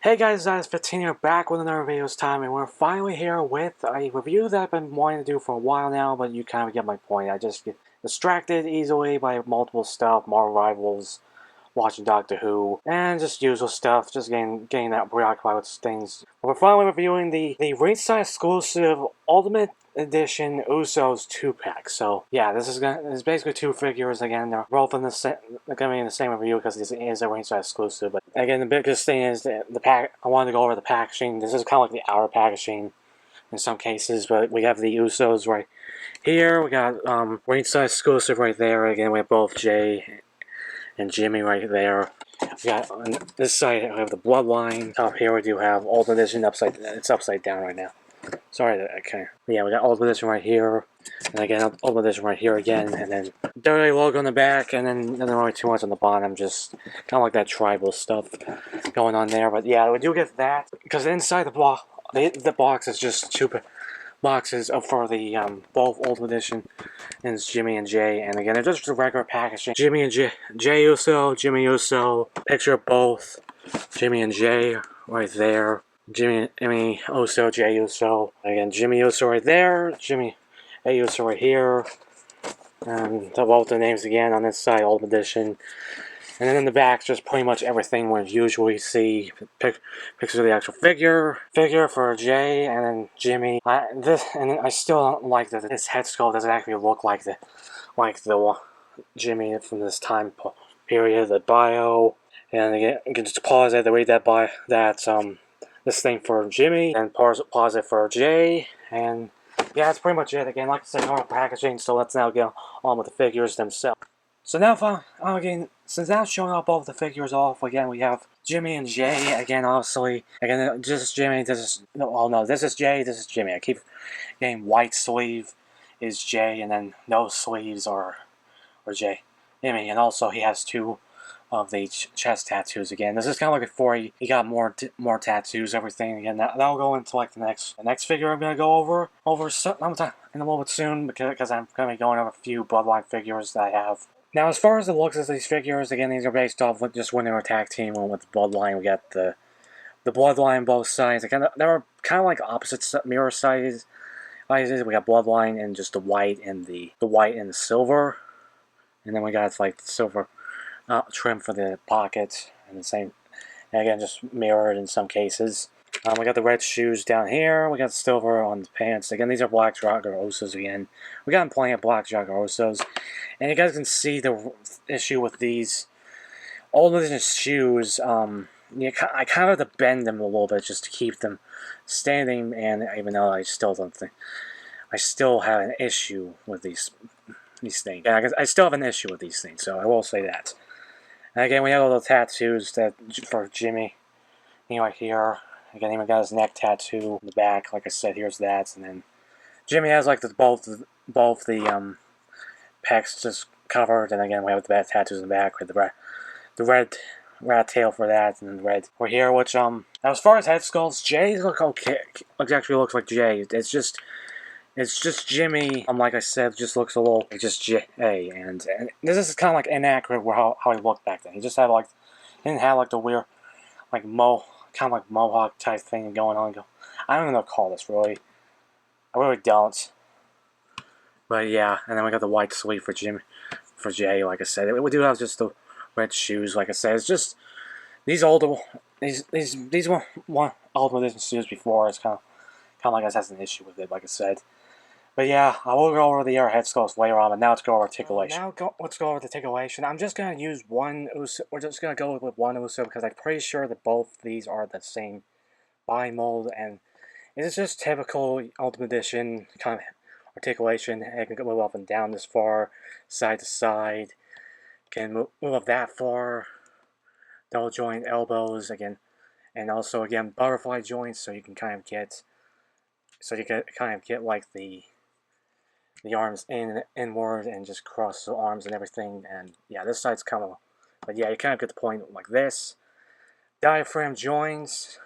Hey guys, it's 15 here back with another video this time, and we're finally here with a review that I've been wanting to do for a while now, but you kind of get my point. I just get distracted easily by multiple stuff, Marvel Rivals, watching Doctor Who, and just usual stuff, just getting that preoccupied with things. We're finally reviewing the Ringside exclusive Ultimate Edition Usos 2-pack. So yeah, this is basically two figures again. They're both in they're gonna be in the same review because this is a Ringside exclusive. But again, the biggest thing is the pack. I wanted to go over the packaging. This is kind of like the outer packaging in some cases, but we have the Usos right here. We got Ringside exclusive right there. Again, we have both Jay and Jimmy right there. We got on this side we have the Bloodline. Top here we do have Ultimate Edition upside. It's upside down right now. Sorry that okay. Yeah, we got Ultimate Edition right here, and again Ultimate Edition right here again, and then WWE logo on the back, and then nothing really too much on the bottom. Just kind of like that tribal stuff going on there. But yeah, we do get that because inside the box is just two boxes for the both Ultimate Edition, and it's Jimmy and Jay. And again, it's just a regular packaging. Jimmy and Jay Uso, Jimmy Uso. Picture of both Jimmy and Jay right there. Jimmy Uso, Jay Uso. Again, Jimmy Uso right there. Jimmy A Uso right here. And both the names again on this side, Ultimate Edition. And then in the back, just pretty much everything we usually see. Pictures of the actual figure for Jay, and then Jimmy. I still don't like that this head sculpt doesn't actually look like the Jimmy from this time period. The bio, and again, you can just pause it to read that this thing for Jimmy, and pause it for Jay, and yeah, that's pretty much it. Again, like I said, normal packaging. So let's now get on with the figures themselves. So now, again, since now showing off both the figures off, again, we have Jimmy and Jay, again, obviously, again, this is Jimmy, this is Jay, this is Jimmy. I keep getting white sleeve is Jay, and then no sleeves or Jay. Jimmy, and also he has two of the chest tattoos again. This is kind of like before he got more tattoos, everything. Again, that'll go into like the next figure I'm gonna go over sometime in a little bit soon because I'm gonna be going over a few Bloodline figures that I have. Now, as far as the looks of these figures, again, these are based off with just when they were tag team. One with the Bloodline, we got the Bloodline both sides. Again, they were kind of like opposite mirror sizes. We got Bloodline and just the white and the white and the silver, and then we got like the silver trim for the pockets, and the same. And again, just mirrored in some cases. We got the red shoes down here. We got silver on the pants. Again, these are black Jagger Usos again. We got plenty of black Jagger Usos. And you guys can see the issue with these. All of these shoes, I kind of have to bend them a little bit just to keep them standing. And even though I still don't think, I still have an issue with these things. Yeah, I still have an issue with these things, so I will say that. And again, we have all the tattoos that for Jimmy, right here. Again, he even got his neck tattoo in the back. Like I said, here's that, and then Jimmy has like both the pecs just covered, and again we have the bad tattoos in the back with the red rat tail for that, and then the red for here. Which now as far as head sculpts, Jay look okay. Actually looks like Jay. It's just Jimmy. Like I said, just looks a little like just Jay, and this is kind of like inaccurate how he looked back then. He just had like he didn't have like the weird like kind of like mohawk type thing going on. I don't even know what to call this really. I really don't. But yeah, and then we got the white sleeve for Jay. Like I said, we do have just the red shoes. Like I said, it's just these one Ultimate Edition shoes before. It's kind of like I has an issue with it. Like I said. But yeah, I will go over the head sculpts later on, but now let's go over articulation. Let's go over the articulation. I'm just going to use one Uso. We're just going to go with one Uso because I'm pretty sure that both these are the same body mold, and it's just typical Ultimate Edition kind of articulation. It can move up and down this far, side to side. Can move up that far. Double joint elbows again, and also again butterfly joints, so you can kind of get like the arms inward and just cross the arms and everything. And yeah, this side's kind of, but yeah, you kind of get the point like this. Diaphragm joints,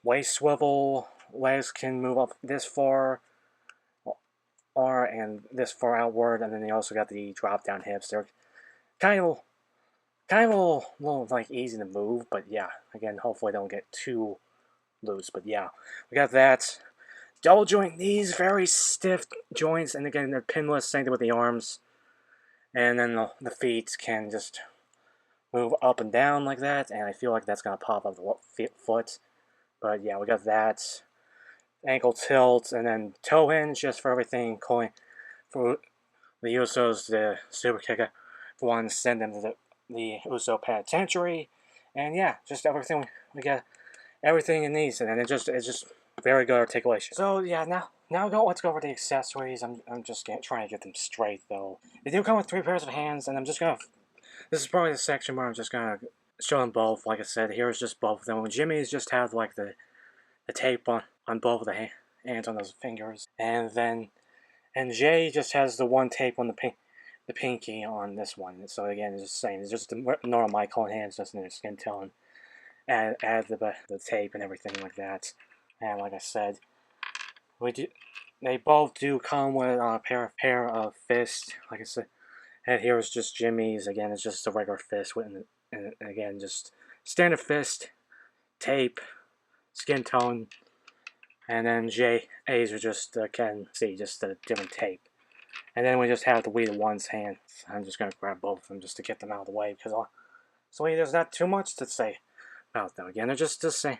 waist swivel, legs can move up this far, and this far outward, and then they also got the drop down hips. They're kind of kind of a little like easy to move, but yeah, again, hopefully they don't get too loose. But yeah, we got that. Double joint knees, very stiff joints, and again, they're pinless, same thing with the arms. And then the feet can just move up and down like that, and I feel like that's going to pop up the foot. But yeah, we got that. Ankle tilt, and then toe hinge just for everything, calling for the Usos, the super kicker, for one, send them to the Uso penitentiary. And yeah, just everything, we got everything in these, and it's just very good articulation. So yeah, let's go over the accessories. I'm just trying to get them straight though. They do come with 3 pairs of hands, and I'm just gonna. This is probably the section where I'm just gonna show them both. Like I said, here's just both of them. When Jimmy's just have like the tape on both of the hands on those fingers, and Jay just has the one tape on the pinky on this one. So again, it's just the same. It's just the normal Michael hands, just in their skin tone. Add the tape and everything like that. And like I said, we do. They both do come with a pair of fists. Like I said, and here is just Jimmy's. Again, it's just a regular fist and again just standard fist, tape, skin tone, and then A's are just can see just a different tape. And then we just have the We the One's hand. I'm just gonna grab both of them just to get them out of the way because there's not too much to say about them. Again, they're just the same.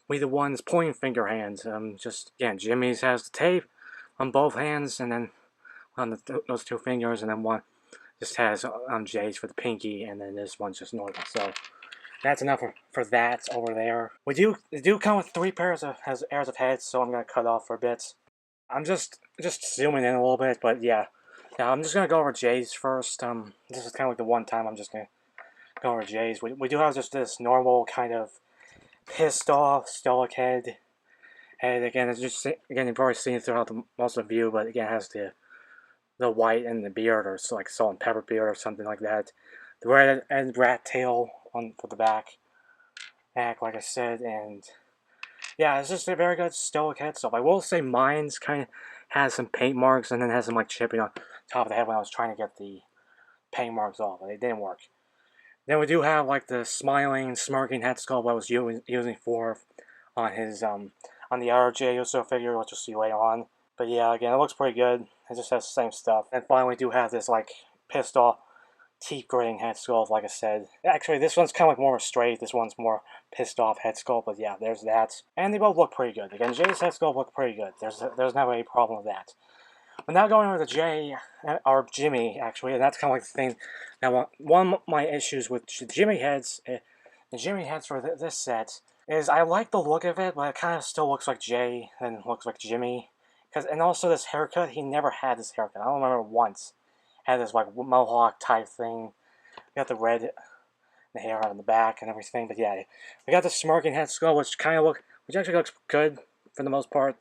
We the One's pointing finger hands. Just again, Jimmy's has the tape on both hands, and then on those 2 fingers, and then one just has Jay's for the pinky, and then this one's just normal. So that's enough for that over there. They do come with 3 pairs of heads, so I'm gonna cut off for a bit. I'm just zooming in a little bit, but yeah. Now I'm just gonna go over Jay's first. This is kind of like the one time I'm just gonna go over Jay's. We do have just this normal kind of pissed off stoic head. And again, it's just again you've probably seen it throughout most of the view, but again it has the white and the beard, or so like salt and pepper beard or something like that. The red and rat tail on for the back, like I said, and yeah, it's just a very good stoic head stuff. I will say mine's kind of has some paint marks and then has some like chipping on top of the head when I was trying to get the paint marks off, but it didn't work. Then we do have like the smiling, smirking head sculpt I was using for on his on the RJ Uso figure, which you'll see later on. But yeah, again, it looks pretty good. It just has the same stuff. And finally, we do have this like pissed off teeth gritting head sculpt, like I said. Actually, this one's kind of like more straight. This one's more pissed off head sculpt, but yeah, there's that. And they both look pretty good. Again, Jay's head sculpt look pretty good. There's never any problem with that. But now going over to Jay, or Jimmy, actually, and that's kind of like the thing. Now, one of my issues with Jimmy heads, the Jimmy heads for this set, is I like the look of it, but it kind of still looks like Jay and looks like Jimmy. And also this haircut, he never had this haircut. I don't remember once. Had this like mohawk type thing. We got the red, the hair out in the back and everything. But yeah, we got the smirking head sculpt, which actually looks good for the most part,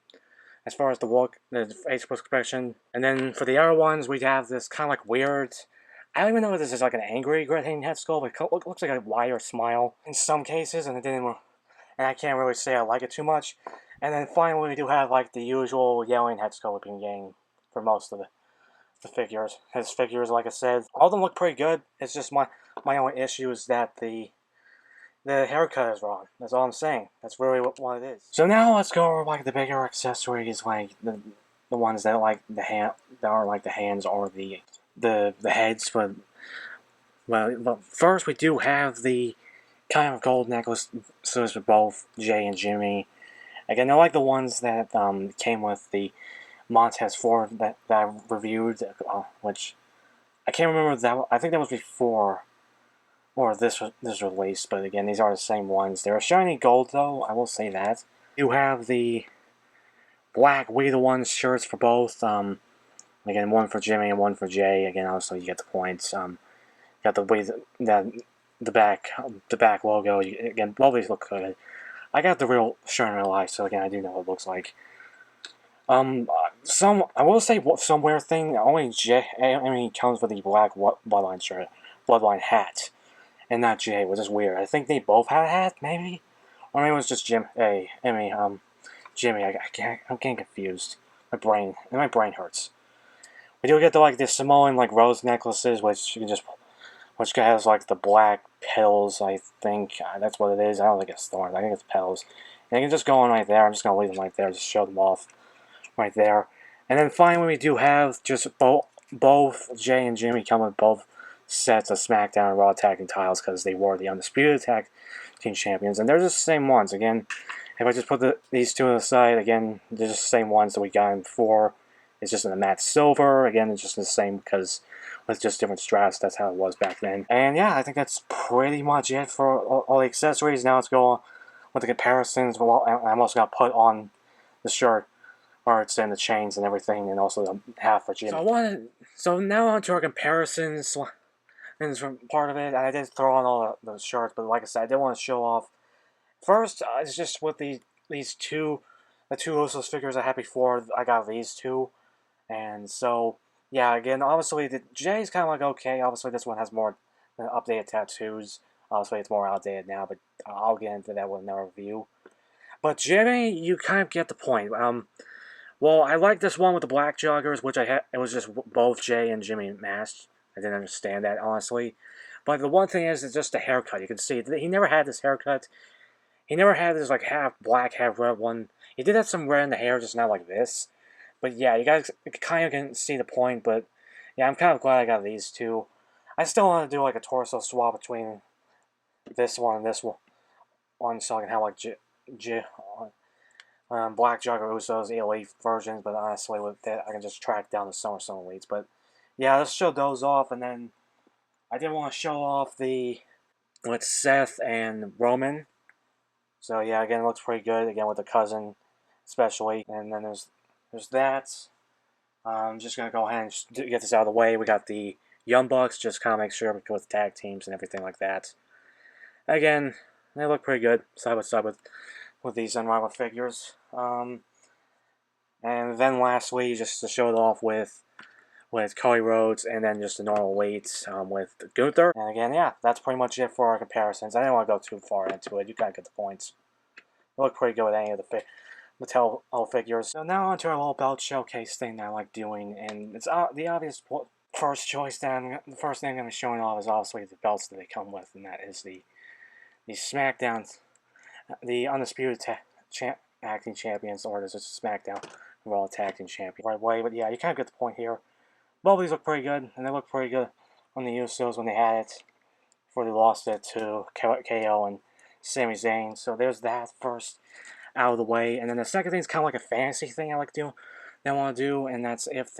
as far as the look, the face expression. And then for the other ones, we have this kind of like weird. I don't even know if this is like an angry gritting head sculpt. It looks like a wider smile in some cases, and it didn't. And I can't really say I like it too much. And then finally, we do have like the usual yelling head sculpt we've been getting for most of the figures. His figures, like I said, all of them look pretty good. It's just my only issue is that the haircut is wrong. That's all I'm saying. That's really what it is. So now let's go over like the bigger accessories, like the ones that like that are like the hands or the heads. But first we do have the kind of gold necklaces for both Jay and Jimmy. Again, they're like the ones that came with the Montez Ford that I reviewed, which I can't remember that. I think that was before, or this release. But again, these are the same ones. They're shiny gold, though. I will say that. You have the black We the Ones shirts for both. Again, one for Jimmy and one for Jay. Again, also you get the points. Got the back logo. Again, both these look good. I got the real shirt in real life, so again, I do know what it looks like. I will say some weird thing. Only Jay, comes with the black Bloodline shirt, Bloodline hat, and not Jay, which is weird. I think they both had a hat, maybe, or maybe it was just Jimmy. I'm getting confused. My brain hurts. We do get the like the Samoan like rose necklaces, which you can just which has like the black petals. I think that's what it is. I don't think it's thorns. I think it's petals. And you can just go on right there. I'm just gonna leave them right there. Just show them off right there. And then finally, we do have just both Jay and Jimmy come with both sets of SmackDown and Raw Tag Team titles because they were the Undisputed Tag Team Champions. And they're just the same ones. Again, if I just put these two on the side, again, they're just the same ones that we got in before. It's just in the matte silver. Again, it's just the same because with just different straps. That's how it was back then. And yeah, I think that's pretty much it for all the accessories. Now let's go on with the comparisons. Well, I'm also going to put on the shirt parts and the chains and everything, and also the half for Jimmy. So now on to our comparisons. And from part of it, I did throw on all the shirts, but like I said, I did want to show off. First, it's just with these two, the two Usos figures I had before. I got these two, and so yeah, again, obviously the Jay's kind of like okay. Obviously, this one has more updated tattoos. Obviously, it's more outdated now, but I'll get into that with another review. But Jimmy, you kind of get the point. Well, I like this one with the black joggers, which I had. It was just both Jay and Jimmy masked. I didn't understand that, honestly. But the one thing is, it's just the haircut. You can see he never had this haircut. He never had this like half black, half red one. He did have some red in the hair, just not like this. But yeah, you guys kind of can see the point. But yeah, I'm kind of glad I got these two. I still want to do like a torso swap between this one and this one, so I can have like Black Jogger Usos, Elite versions, but honestly, with that, I can just track down the SummerSlam Elites. But yeah, let's show those off, and then I did want to show off the with Seth and Roman. So yeah, again, it looks pretty good. Again, with the cousin, especially, and then there's that. I'm just gonna go ahead and get this out of the way. We got the Young Bucks, just kind of make sure we go with tag teams and everything like that. Again, they look pretty good side by side with these Unrivaled figures. And then lastly, just to show it off with Cody Rhodes, and then just the normal weights with Gunther. And again, yeah, that's pretty much it for our comparisons. I didn't want to go too far into it. You kind of get the points. They look pretty good with any of the Mattel figures. So now onto our little belt showcase thing that I like doing, and it's the obvious first choice. The first thing I'm going to be showing off is obviously the belts that they come with, and that is the SmackDown, the Undisputed Tag Team Champions, or is it SmackDown Raw Tag Team Champion? Right way, but yeah, you kind of get the point here. Both of these look pretty good, and they look pretty good on the Usos when they had it before they lost it to KO and Sami Zayn. So there's that first out of the way, and then the second thing is kind of like a fantasy thing I like to do. That I want to do, and that's if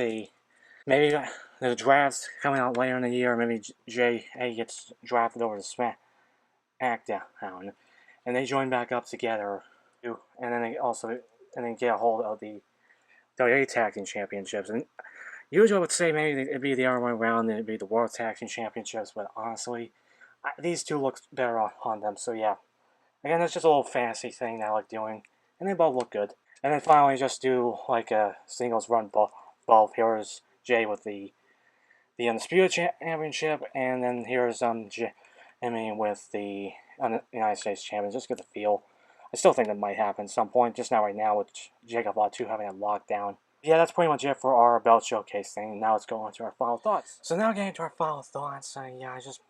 maybe the draft's coming out later in the year, maybe Jay gets drafted over to SmackDown, and they join back up together, and then they get a hold of the WWE Tag Team Championships. And usually I would say maybe it'd be the other way around, it'd be the World Tag Team Championships, but honestly, these two look better on them, so yeah. Again, that's just a little fantasy thing that I like doing, and they both look good. And then finally, just do like a singles run both. Here's Jay with the Undisputed Championship, and then here's Jimmy with the United States Champions. Just get the feel. I still think that might happen at some point, just not right now with Jacob Latu having a lockdown. Yeah, that's pretty much it for our belt showcase thing. Now let's go on to our final thoughts. So now getting to our final thoughts, yeah, I just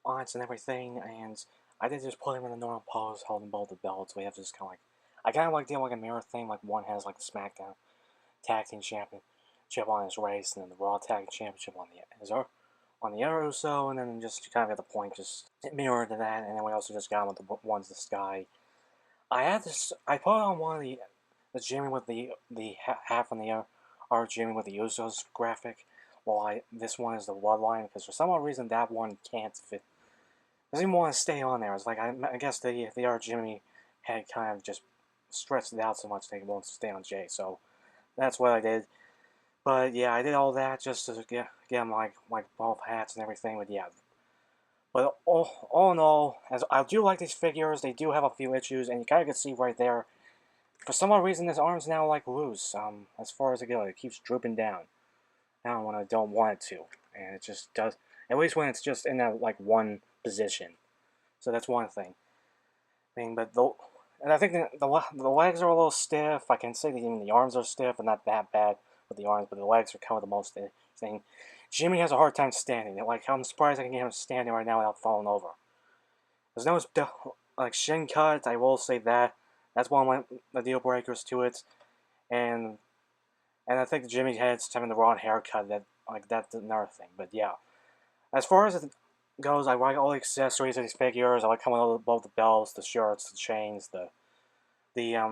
odds and everything, and I did just put him in a normal pose, holding both the belts. We have just kind of like, I kind of like doing like a mirror thing, like one has like the SmackDown Tag Team Championship on his waist, and then the Raw Tag Team Championship on the other Uso, and then just kind of get the point, just mirror to that, and then we also just got him with the ones the sky. I put on one of the Jimmy with the half on the other Jimmy with the Usos graphic. Well, this one is the Bloodline, because for some odd reason that one can't fit. Doesn't even want to stay on there. It's like, I guess the other Jimmy had kind of just stretched it out so much they won't stay on Jay, so that's what I did. But yeah, I did all that just to get them like both hats and everything. But yeah, but all in all, as I do like these figures, they do have a few issues, and you kind of can see right there. For some odd reason, his arm's now like loose. As far as it goes, it keeps drooping down. Now when I don't want it to, and it just does. At least when it's just in that like one position. So that's one thing. But and I think the legs are a little stiff. I can say that even the arms are stiff, and not that bad with the arms, but the legs are kind of the most thing. Jimmy has a hard time standing. Like, I'm surprised I can get him standing right now without falling over. There's no like shin cut. I will say that that's one of the deal breakers to it, and I think Jimmy Head's having the wrong haircut. That's another thing. But yeah, as far as it goes, I like all the accessories of these figures. I like coming above the belts, the shirts, the chains, the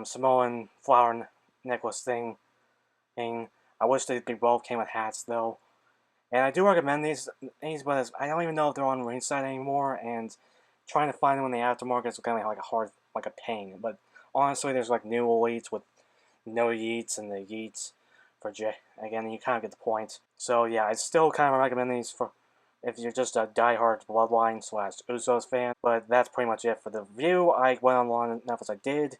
Samoan flower necklace thing. I wish they both came with hats though. And I do recommend these, but I don't even know if they're on Ringside anymore. And trying to find them in the aftermarket is gonna be like a pain. But honestly, there's like new elites with no yeets and the yeets for J. Again, you kind of get the point. So yeah, I still kind of recommend these for if you're just a diehard Bloodline slash Usos fan. But that's pretty much it for the review. I went on long enough as I did.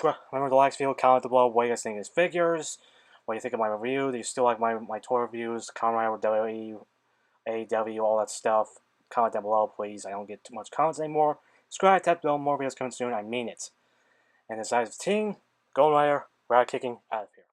Remember to like, video, comment below what you guys think of these figures. What do you think of my review? Do you still like my toy reviews? Comment with WWE, AEW, all that stuff. Comment down below, please. I don't get too much comments anymore. Subscribe, tap the bell, more videos coming soon. I mean it. And this is Team, Golden Rider, Rad Kicking, out of here.